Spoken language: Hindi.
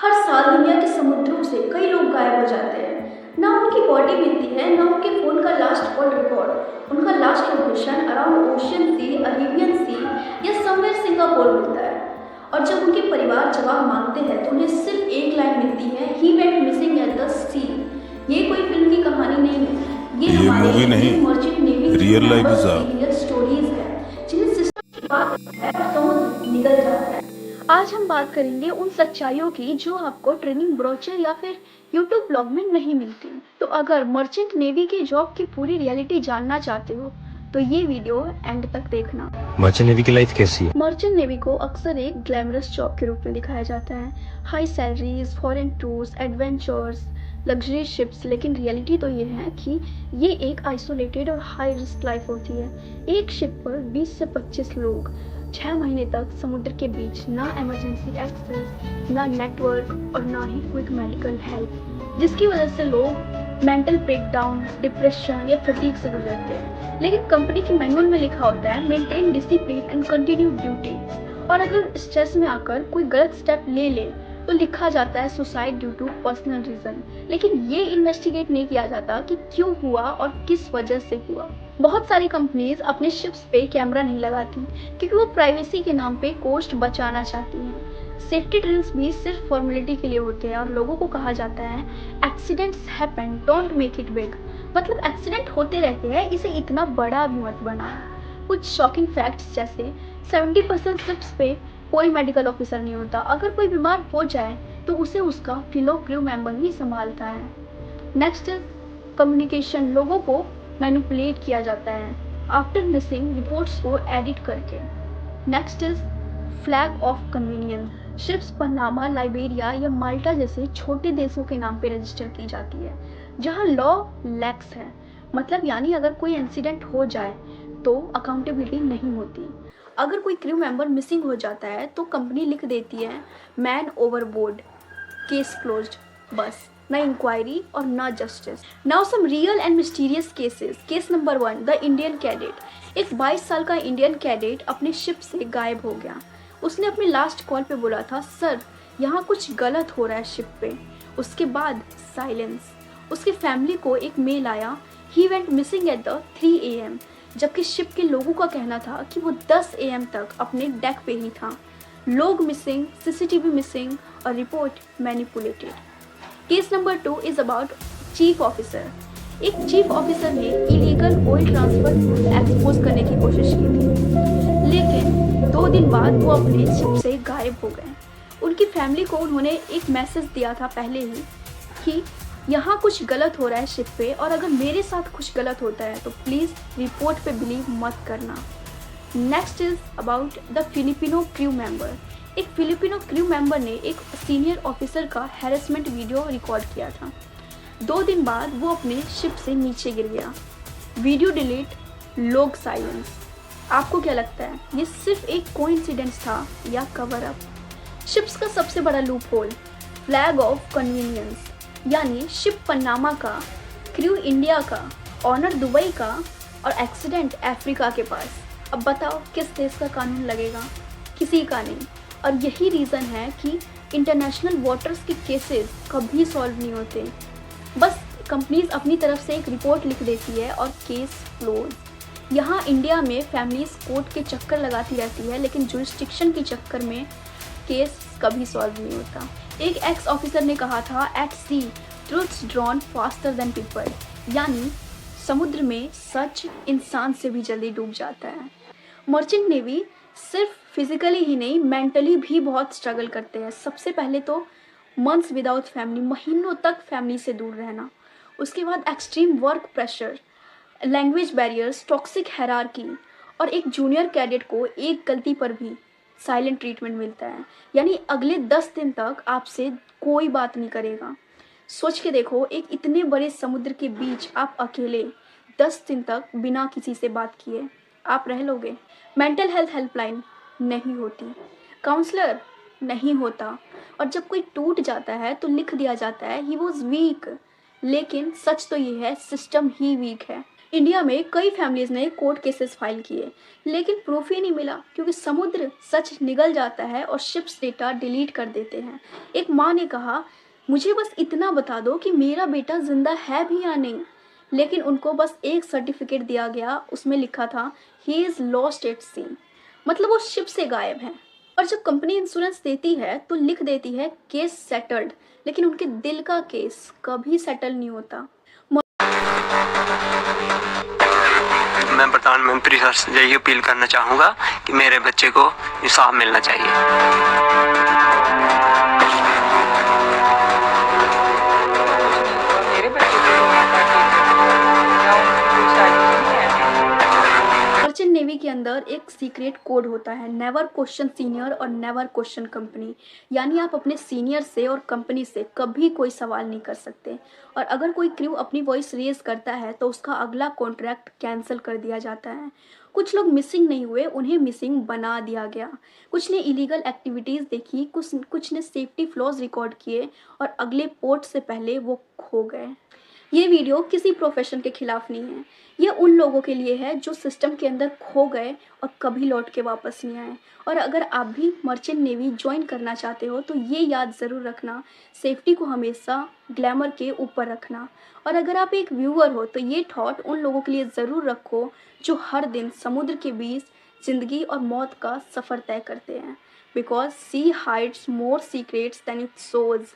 हर साल दुनिया के समुद्रों से कई लोग गायब हो जाते हैं। ना उनकी बॉडी मिलती है, ना उनके फ़ोन का लास्ट कॉल रिकॉर्ड। उनका लास्ट लोकेशन अराउंड ओशियन सी, अरेबियन सी या समवेयर सिंगापुर मिलता है। और जब उनके परिवार जवाब मांगते हैं तो उन्हें सिर्फ एक लाइन मिलती है, he went missing at the sea. ये कोई फिल्म की कहानी नहीं है, ये हमारे मूवी नहीं, merchant navy real life is real stories है जिन्हें सिस्टम की बात है और समुद्र निकल जाता है। आज हम बात करेंगे उन सच्चाइयों की जो आपको ट्रेनिंग ब्रोचर या फिर यूट्यूब ब्लॉग में नहीं मिलती। तो अगर मर्चेंट नेवी के जॉब की पूरी रियलिटी जानना चाहते हो तो ये वीडियो एंड तक देखना। मर्चेंट नेवी की लाइफ कैसी है? मर्चेंट नेवी को अक्सर एक ग्लैमरस जॉब के रूप में दिखाया जाता है। High salaries, foreign tours, adventures, luxury ships. लेकिन रियलिटी तो ये है कि ये एक आइसोलेटेड और हाई रिस्क लाइफ होती है। एक शिप पर 20 से 25 लोग 6 महीने तक समुद्र के बीच, ना इमरजेंसी एक्सेस, ना नेटवर्क और ना ही क्विक मेडिकल हेल्प, जिसकी वजह से लोग मेंटल ब्रेकडाउन, डिप्रेशन या फटीग से गुजरते हैं। लेकिन कंपनी के मैनुअल में लिखा होता है maintain discipline and continue duty. और अगर स्ट्रेस में आकर कोई गलत स्टेप ले ले तो लिखा जाता है suicide due to personal reason. लेकिन ये इन्वेस्टिगेट नहीं किया जाता कि क्यों हुआ और किस वजह से हुआ। बहुत सारी कंपनीज अपने शिप्स पे कैमरा नहीं लगाती क्योंकि वो प्राइवेसी के नाम पे कोस्ट बचाना चाहती हैं। सेफ्टी ड्रिल्स भी सिर्फ फॉर्मेलिटी के लिए होते हैं और लोगों को कहा जाता है accidents happen, don't make it big. मतलब एक्सीडेंट होते रहते हैं, इसे इतना बड़ा भी मत बनाओ। कुछ शॉकिंग फैक्ट्स जैसे 70% शिप्स पे कोई मेडिकल ऑफिसर नहीं होता। अगर कोई बीमार हो जाए तो उसे उसका फेलो क्रू मेंबर ही संभालता है। Next is communication. लोगों को मैनिपुलेट किया जाता है आफ्टर मिसिंग रिपोर्ट्स को एडिट करके। Next is flag of convenience. Ships Panama, Liberia या माल्टा जैसे छोटे देशों के नाम पे रजिस्टर की जाती है जहां लॉ लैक्स है। मतलब यानी अगर कोई इंसिडेंट हो जाए तो अकाउंटेबिलिटी नहीं होती। अगर कोई क्रू मेंबर मिसिंग हो जाता है तो कंपनी लिख देती है मैन ओवरबोर्ड, केस क्लोज्ड। बस, ना इंक्वायरी और ना justice. Now some real and mysterious cases. Case number 1, the Indian cadet. एक 22 साल का इंडियन कैडेट अपने शिप से गायब हो गया। उसने अपने लास्ट कॉल पे बोला था, सर यहाँ कुछ गलत हो रहा है शिप पे। उसके बाद साइलेंस। उसकी फैमिली को एक मेल आया, ही went missing at the 3 AM, जबकि शिप के लोगों का कहना था कि वो 10 AM तक अपने डेक पे ही था। लोग मिसिंग, सीसीटीवी मिसिंग और report manipulated. Case number 2 is about chief officer. एक चीफ ऑफिसर ने इलीगल ऑयल ट्रांसफर एक्सपोज करने की कोशिश की थी, लेकिन 2 दिन बाद वो अपने शिप से गायब हो गए। उनकी फैमिली को उन्होंने एक मैसेज दिया था पहले ही कि यहाँ कुछ गलत हो रहा है शिप पे, और अगर मेरे साथ कुछ गलत होता है तो प्लीज़ रिपोर्ट पे बिलीव मत करना। Next is about the Filipino crew member. एक फिलिपिनो क्रू मेंबर ने एक सीनियर ऑफिसर का हैरेसमेंट वीडियो रिकॉर्ड किया था। 2 दिन बाद वो अपने शिप से नीचे गिर गया। वीडियो डिलीट, लोग साइलेंस। आपको क्या लगता है, ये सिर्फ एक कोइंसिडेंस था या कवर अप? शिप्स का सबसे बड़ा loop hole, flag of convenience, यानी शिप पनामा का, क्रू इंडिया का, ऑनर दुबई का और एक्सीडेंट अफ्रीका के पास। अब बताओ किस देश का कानून लगेगा? किसी का नहीं। और यही रीज़न है कि इंटरनेशनल वाटर्स के केसेस कभी सॉल्व नहीं होते। बस कंपनीज अपनी तरफ से एक रिपोर्ट लिख देती है और केस क्लोज। यहाँ इंडिया में फैमिलीज कोर्ट के चक्कर लगाती रहती है, लेकिन जुरिस्डिक्शन के चक्कर में केस कभी सॉल्व नहीं होता। एक एक्स ऑफिसर ने कहा था, at sea truths drown faster than people, यानी समुद्र में सच इंसान से भी जल्दी डूब जाता है। मर्चेंट नेवी सिर्फ फिजिकली ही नहीं, मेंटली भी बहुत स्ट्रगल करते हैं। सबसे पहले तो मंथ्स विदाउट फैमिली, महीनों तक फैमिली से दूर रहना। उसके बाद extreme work pressure, language barriers, toxic hierarchy, और एक जूनियर कैडेट को एक गलती पर भी साइलेंट ट्रीटमेंट मिलता है, यानी अगले 10 दिन तक आपसे कोई बात नहीं करेगा। सोच के देखो, एक इतने बड़े समुद्र के बीच आप अकेले 10 दिन तक बिना किसी से बात किए आप रह लोगे? मेंटल हेल्थ हेल्पलाइन नहीं होती, काउंसलर नहीं होता, और जब कोई टूट जाता है तो लिख दिया जाता है ही वॉज वीक। लेकिन सच तो ये है, सिस्टम ही वीक है। इंडिया में कई फैमिलीज ने कोर्ट केसेस फाइल किए, लेकिन प्रूफ ही नहीं मिला क्योंकि समुद्र सच निगल जाता है और शिप्स डेटा डिलीट कर देते हैं। एक माँ ने कहा, मुझे बस इतना बता दो कि मेरा बेटा जिंदा है भी या नहीं। लेकिन उनको बस एक सर्टिफिकेट दिया गया, उसमें लिखा था ही इज लॉस्ट एट सी, मतलब वो शिप से गायब है। और जब कंपनी इंश्योरेंस देती है तो लिख देती है केस सेटल्ड, लेकिन उनके दिल का केस कभी सेटल नहीं होता। मैं प्रधानमंत्री सर से यही अपील करना चाहूँगा कि मेरे बच्चे को इंसाफ मिलना चाहिए। मर्चेंट नेवी के अंदर एक सीक्रेट कोड होता है, नेवर क्वेश्चन सीनियर और नेवर क्वेश्चन कंपनी। यानी आप अपने सीनियर से और कंपनी से कभी कोई सवाल नहीं कर सकते, और अगर कोई क्रू अपनी वॉइस रेज करता है तो उसका अगला कॉन्ट्रैक्ट कैंसिल कर दिया जाता है। कुछ लोग मिसिंग नहीं हुए, उन्हें मिसिंग बना दिया गया। कुछ ने इलीगल एक्टिविटीज़ देखी, कुछ ने सेफ्टी फ्लॉज रिकॉर्ड किए और अगले पोर्ट से पहले वो खो गए। ये वीडियो किसी प्रोफेशन के खिलाफ नहीं है, ये उन लोगों के लिए है जो सिस्टम के अंदर खो गए और कभी लौट के वापस नहीं आए। और अगर आप भी मर्चेंट नेवी ज्वाइन करना चाहते हो तो ये याद ज़रूर रखना, सेफ्टी को हमेशा ग्लैमर के ऊपर रखना। और अगर आप एक व्यूअर हो तो ये थॉट उन लोगों के लिए ज़रूर रखो जो हर दिन समुद्र के बीच ज़िंदगी और मौत का सफ़र तय करते हैं। Because she hides more secrets than it shows.